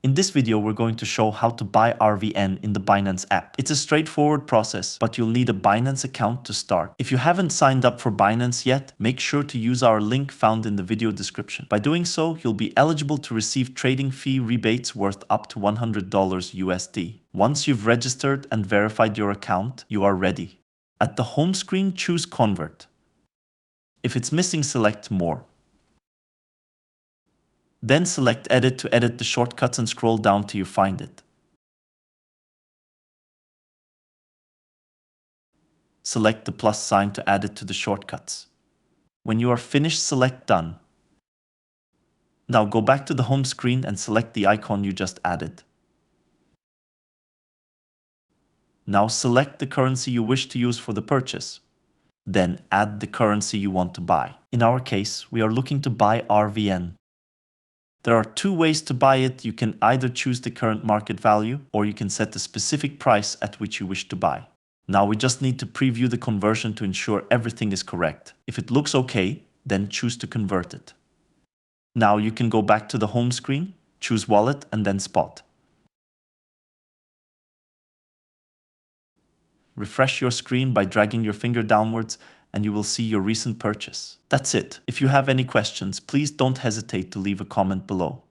In this video, we're going to show how to buy RVN in the Binance app. It's a straightforward process, but you'll need a Binance account to start. If you haven't signed up for Binance yet, make sure to use our link found in the video description. By doing so, you'll be eligible to receive trading fee rebates worth up to $100 USD. Once you've registered and verified your account, you are ready. At the home screen, choose Convert. If it's missing, select More. Then select Edit to edit the shortcuts and scroll down till you find it. Select the plus sign to add it to the shortcuts. When you are finished, select Done. Now go back to the home screen and select the icon you just added. Now select the currency you wish to use for the purchase. Then add the currency you want to buy. In our case, we are looking to buy RVN. There are two ways to buy it. You can either choose the current market value, or you can set the specific price at which you wish to buy. Now we just need to preview the conversion to ensure everything is correct. If it looks okay, then choose to convert it. Now you can go back to the home screen, choose Wallet and then Spot. Refresh your screen by dragging your finger downwards and you will see your recent purchase. That's it. If you have any questions, please don't hesitate to leave a comment below.